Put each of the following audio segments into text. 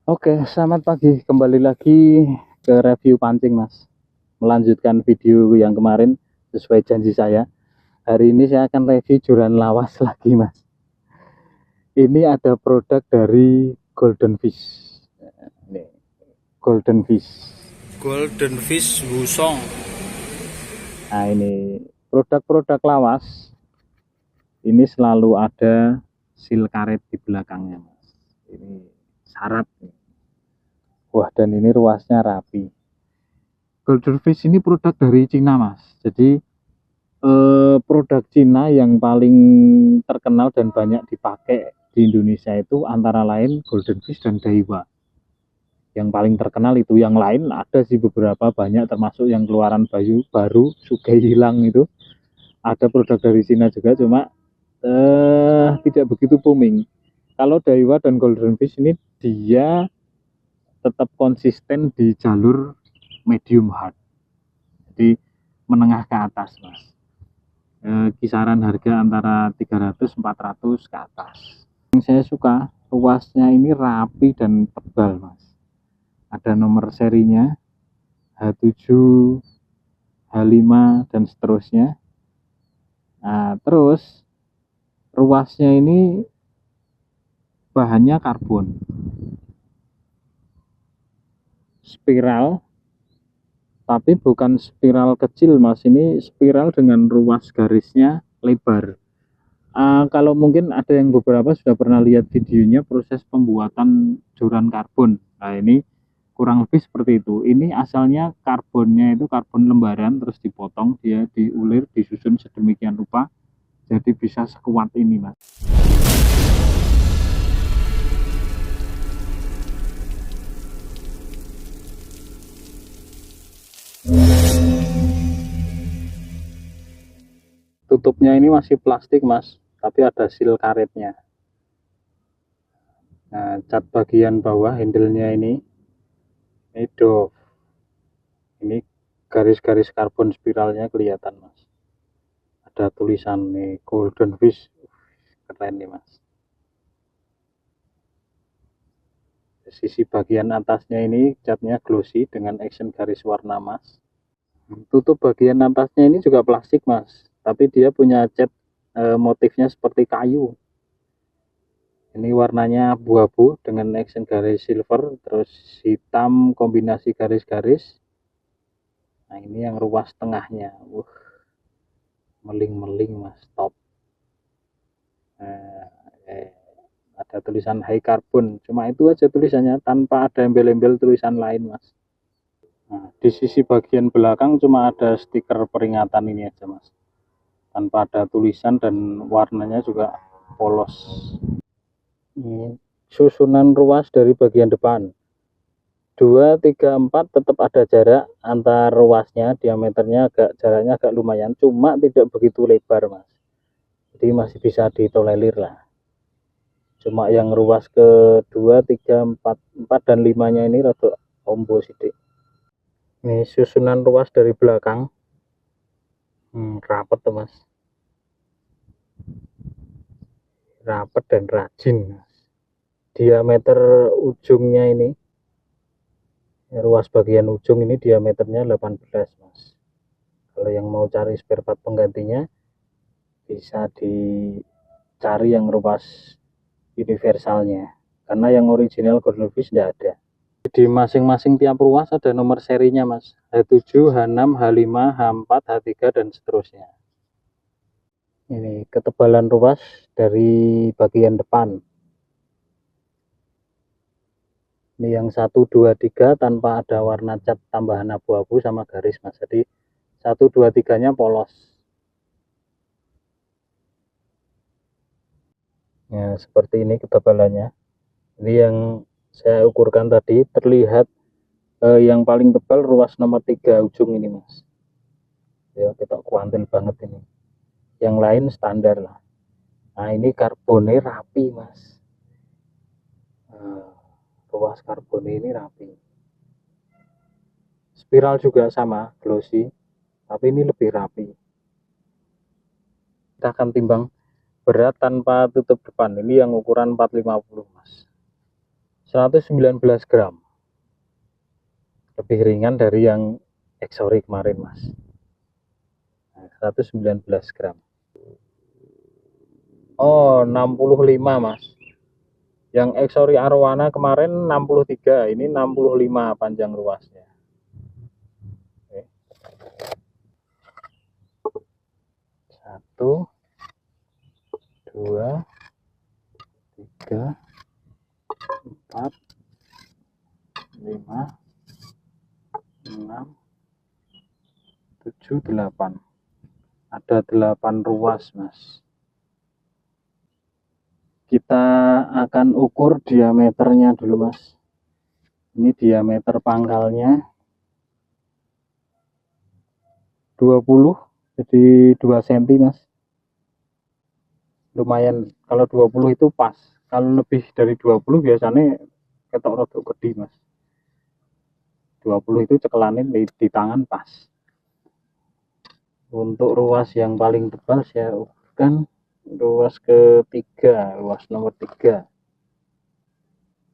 Oke, selamat pagi. Kembali lagi ke review pancing, Mas. Melanjutkan video yang kemarin sesuai janji saya. Hari ini saya akan review joran lawas lagi, Mas. Ini ada produk dari Golden Fish. Ini Golden Fish. Golden Fish Wusong. Nah, ini produk-produk lawas. Ini selalu ada seal karet di belakangnya, Mas. Ini syarat. Wah, dan ini ruasnya rapi. Golden Fish ini produk dari Cina, Mas. Jadi produk Cina yang paling terkenal dan banyak dipakai di Indonesia itu antara lain Golden Fish dan Daiwa. Yang paling terkenal itu, yang lain ada sih beberapa banyak, termasuk yang keluaran baru Sugai Hilang itu ada produk dari Cina juga, cuma tidak begitu booming. Kalau Daiwa dan Golden Fish ini dia tetap konsisten di jalur medium hard, jadi menengah ke atas, Mas. Kisaran harga antara 300-400 ke atas. Yang saya suka ruasnya ini rapi dan tebal, Mas. Ada nomor serinya H7, H5 dan seterusnya. Nah, terus ruasnya ini bahannya karbon spiral, tapi bukan spiral kecil, Mas. Ini spiral dengan ruas garisnya lebar. Kalau mungkin ada yang beberapa sudah pernah lihat videonya proses pembuatan joran karbon. Nah, ini kurang lebih seperti itu. Ini asalnya karbonnya itu karbon lembaran, terus dipotong, dia diulir, disusun sedemikian rupa, jadi bisa sekuat ini, Mas. Tutupnya ini masih plastik, Mas, tapi ada seal karetnya. Nah, cat bagian bawah handle-nya ini Dove. Ini garis-garis karbon spiralnya kelihatan, Mas. Ada tulisan nih Golden Fish, keren nih, Mas. Sisi bagian atasnya ini catnya glossy dengan action garis warna emas. Tutup bagian atasnya ini juga plastik, Mas, tapi dia punya cat motifnya seperti kayu. Ini warnanya abu-abu dengan action garis silver, terus hitam kombinasi garis-garis. Nah, ini yang ruas tengahnya, meling-meling, Mas, top. Ada tulisan high carbon, cuma itu aja tulisannya, tanpa ada embel-embel tulisan lain, Mas. Nah, di sisi bagian belakang cuma ada stiker peringatan ini aja, Mas, tanpa ada tulisan, dan warnanya juga polos. Ini susunan ruas dari bagian depan 2, 3, 4 tetap ada jarak antar ruasnya, diameternya jaraknya agak lumayan, cuma tidak begitu lebar, Mas, jadi masih bisa ditolerir lah. Cuma yang ruas ke 2, 3, 4 dan 5 nya ini rada ombo sidik. Ini susunan ruas dari belakang, rapet tuh, Mas, rapet dan rajin, Mas. Diameter ujungnya ini, ruas bagian ujung ini diameternya 18, Mas. Kalau yang mau cari spare part penggantinya bisa dicari yang ruas universalnya, karena yang original Golden Fish tidak ada. Di masing-masing tiap ruas ada nomor serinya, Mas. H7, H6, H5, H4, H3 dan seterusnya. Ini ketebalan ruas dari bagian depan. Ini yang 1, 2, 3 tanpa ada warna cat tambahan abu-abu sama garis, Mas. Jadi 1, 2, 3 nya polos. Ya, seperti ini ketebalannya. Ini yang saya ukurkan tadi, terlihat yang paling tebal ruas nomor 3 ujung ini, Mas. Ya, kita kuantil banget ini. Yang lain standar lah. Nah, ini karbonnya rapi, Mas. Ruas karbon ini rapi. Spiral juga sama, glossy, tapi ini lebih rapi. Kita akan timbang berat tanpa tutup depan. Ini yang ukuran 450, Mas. 119 gram. Lebih ringan dari yang Exori kemarin mas. 119 gram. Oh 65 mas. Yang Exori Arowana kemarin 63, ini 65 panjang ruasnya. Oke. 1, 2, 3, 4, 5, 6, 7, 8. Ada 8 ruas mas. Kita akan ukur diameternya dulu mas. Ini diameter pangkalnya 20, jadi 2 cm mas. Lumayan, kalau 20 itu pas. Kalau lebih dari 20 biasanya ketok rodok gede mas. 20 itu cekelanin di tangan pas. Untuk ruas yang paling tebal saya ukurkan ruas ketiga, ruas nomor 3,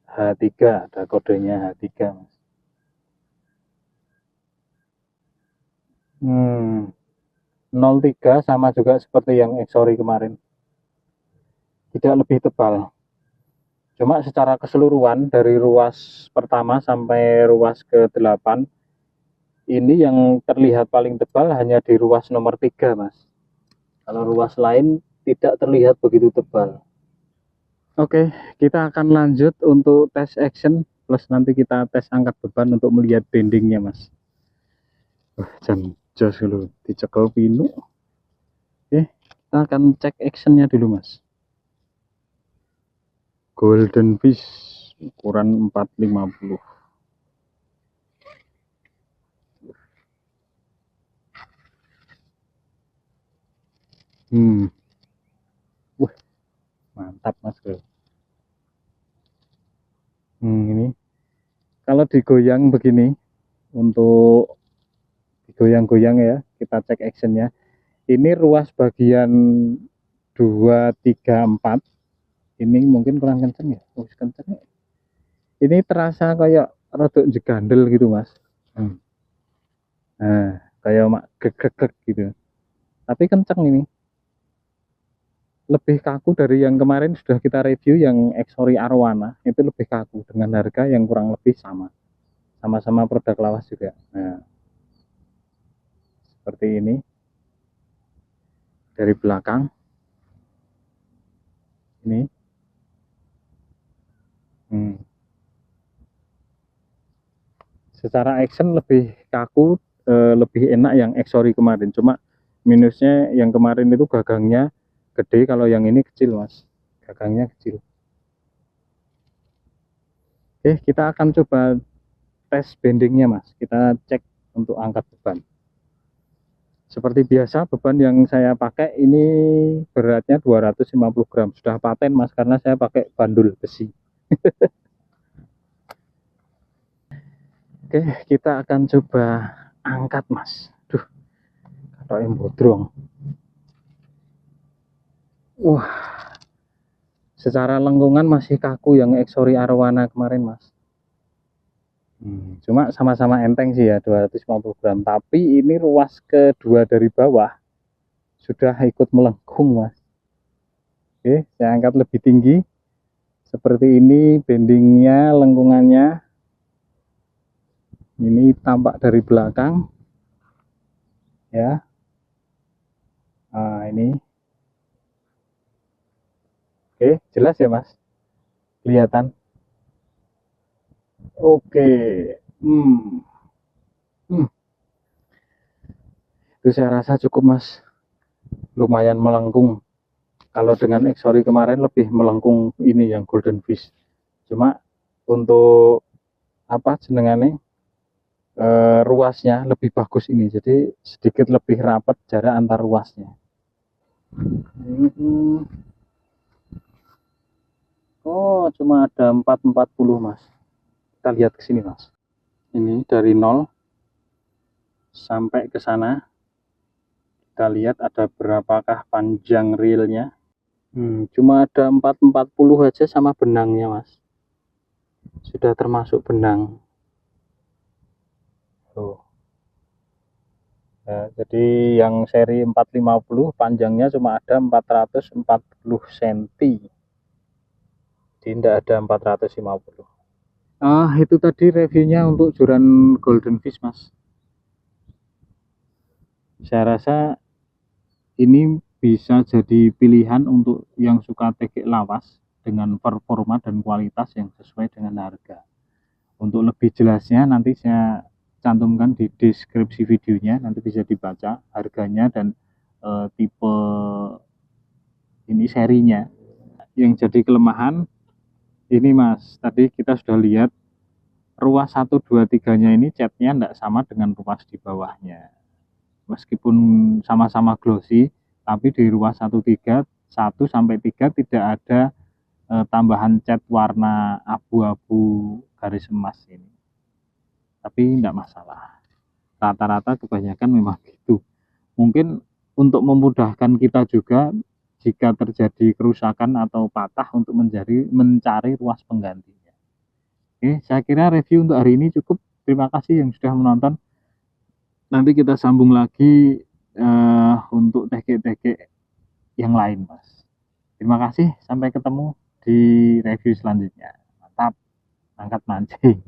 H3, ada kodenya H3 mas. 03 sama juga seperti yang Exori kemarin, tidak lebih tebal. Cuma secara keseluruhan dari ruas pertama sampai ruas ke-8 ini yang terlihat paling tebal hanya di ruas nomor 3 mas. Kalau ruas lain tidak terlihat begitu tebal. Oke, kita akan lanjut untuk tes action plus nanti kita tes angkat beban untuk melihat bendingnya mas. Jan jos dulu dicekel pinu. Oke, kita akan cek actionnya dulu mas. Golden Fish ukuran 450. Wah, mantap mas bro. Ini kalau digoyang begini, untuk digoyang-goyang ya, kita cek actionnya. Ini ruas bagian 2, 3, 4. Ini mungkin kurang kenceng ya. Oh, kenceng ya. Ini terasa kayak rodok jegandel gitu mas. Nah, kayak mak gek gitu. Tapi kenceng ini. Lebih kaku dari yang kemarin sudah kita review yang Exori Arowana. Itu lebih kaku dengan harga yang kurang lebih sama. Sama-sama produk lawas juga. Nah, seperti ini. Dari belakang. Ini. Secara action lebih kaku, lebih enak yang Exori kemarin. Cuma minusnya yang kemarin itu gagangnya gede, kalau yang ini kecil mas, gagangnya kecil. Oke, kita akan coba tes bendingnya mas. Kita cek untuk angkat beban. Seperti biasa, beban yang saya pakai ini beratnya 250 gram. Sudah paten mas, karena saya pakai bandul besi. Oke, kita akan coba angkat mas. Duh, kata yang bodrong. Wah, secara lengkungan masih kaku yang Exori Arowana kemarin mas. Cuma sama-sama enteng sih ya, 250 gram. Tapi ini ruas kedua dari bawah sudah ikut melengkung mas. Oke, saya angkat lebih tinggi. Seperti ini bendingnya, lengkungannya. Ini tampak dari belakang. Ya. Nah, ini. Oke, jelas ya mas? Kelihatan. Oke. Itu saya rasa cukup mas. Lumayan melengkung. Kalau dengan Exori kemarin lebih melengkung ini yang Golden Fish. Cuma untuk apa jenengannya, ruasnya lebih bagus ini, jadi sedikit lebih rapat jarak antar ruasnya. Oh, cuma ada 440 mas. Kita lihat ke sini mas. Ini dari 0 sampai ke sana. Kita lihat ada berapakah panjang reelnya. Cuma ada 440 aja sama benangnya mas. sudah termasuk benang. Tuh. Nah, jadi yang seri 450 panjangnya cuma ada 440 cm, tidak ada 450. Itu tadi reviewnya untuk joran golden fish mas. Saya rasa ini bisa jadi pilihan untuk yang suka tegek lawas dengan performa dan kualitas yang sesuai dengan harga. Untuk lebih jelasnya nanti saya cantumkan di deskripsi videonya, nanti bisa dibaca harganya dan tipe ini serinya. Yang jadi kelemahan ini mas, tadi kita sudah lihat ruas 1, 2, 3 nya ini catnya tidak sama dengan ruas di bawahnya. Meskipun sama-sama glossy, tapi di ruas 1 sampai 3 tidak ada tambahan cat warna abu-abu garis emas ini. Tapi tidak masalah. Rata-rata kebanyakan memang gitu. Mungkin untuk memudahkan kita juga jika terjadi kerusakan atau patah untuk mencari ruas penggantinya. Oke, saya kira review untuk hari ini cukup. Terima kasih yang sudah menonton. Nanti kita sambung lagi untuk teknik-teknik yang lain, Mas. Terima kasih, sampai ketemu di review selanjutnya. Mantap, angkat mancing.